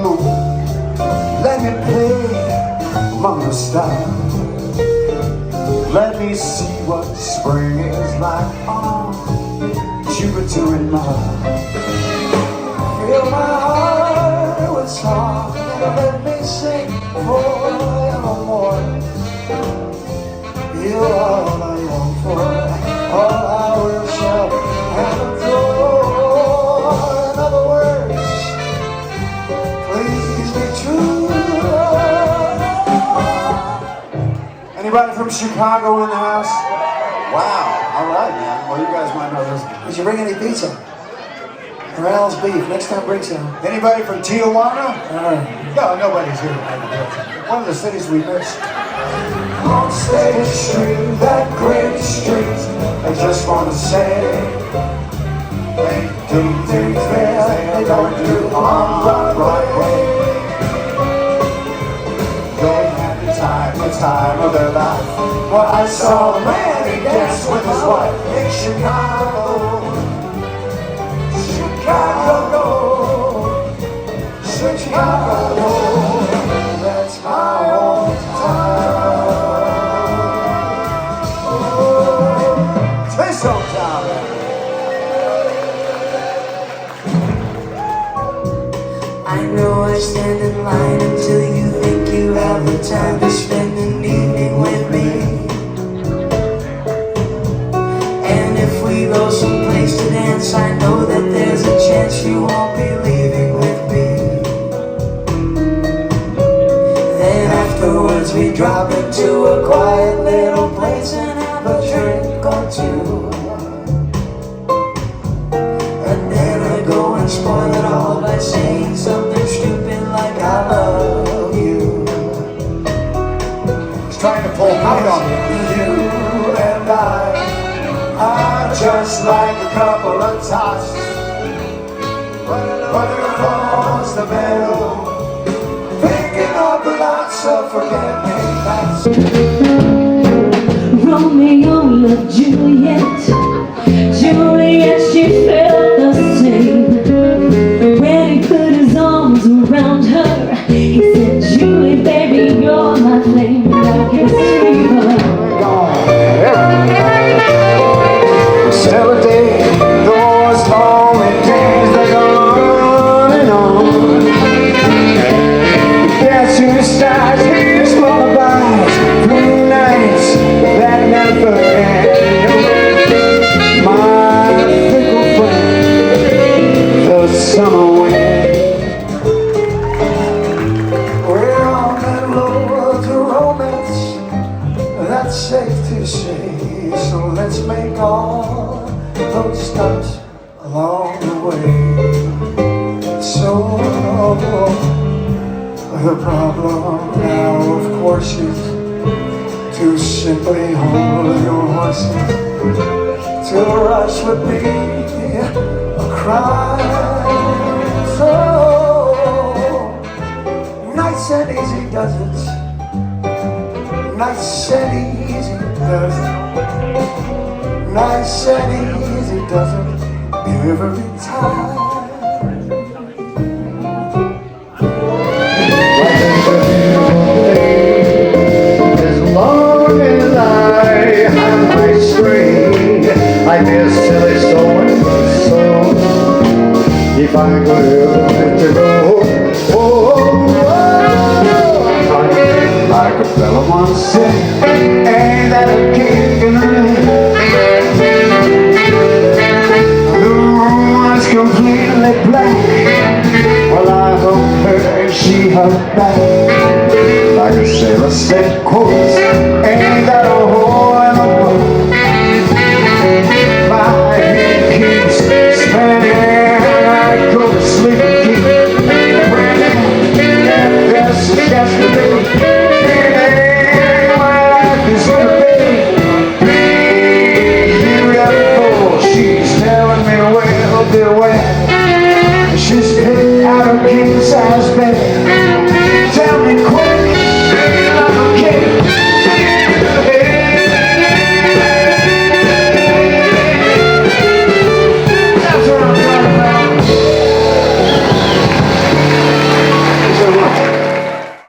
moon. Let me play among the stars. Let me see what spring is like on Jupiter and Mars. Fill my heart with song and let me sing forevermore. You're all I long for, all I worship and adore. In other words, please be true. Anybody from Chicago in the house? Wow, all right, man. Well, you guys might know this. Did you bring any pizza? Morale's beef. Next time, bring some. Anybody from Tijuana? No, nobody's here. One of the cities we missed. On State Street, that great street, I just want to say, they do things they don't do on Broadway. They had the time of their life. Well, I saw a man, he danced with his wife in Chicago. Chicago, that's my hometown. This hometown. I know I stand in line until you think you have the time to spend an evening with me. And if we go someplace to dance, I know that there's a chance you won't be leaving with me. Then afterwards we drop into a quiet little place and have a drink or two. And then I go and spoil it all by saying something stupid like I love you. He's trying to pull out on you and I just like a couple of tots running across the meadow, picking up lots of forget-me-nots. Romeo loved Juliet, Juliet, she felt the same. When he put his arms around her, he said, Julie, baby, you're my flame. I can see her. Celebrate those lonely days that go on and on. Dance to the stars, here's lullabies through nights that never end. My fickle friend, the summer wind. We're on that road to romance, that's safe to say. So let's make all those stops along the way. So the problem now, of course, is to simply hold your horses. To rush would be a crime. So nice and easy does it. Nice and easy does it. Nice and easy does it every time. As long as I have my string, I guess silly so and so. If I could let you go, like a fella once said, ain't that a kick in the leg? The room was completely black. Well, I hugged her and she hugged back. Like a sailor said, quotes,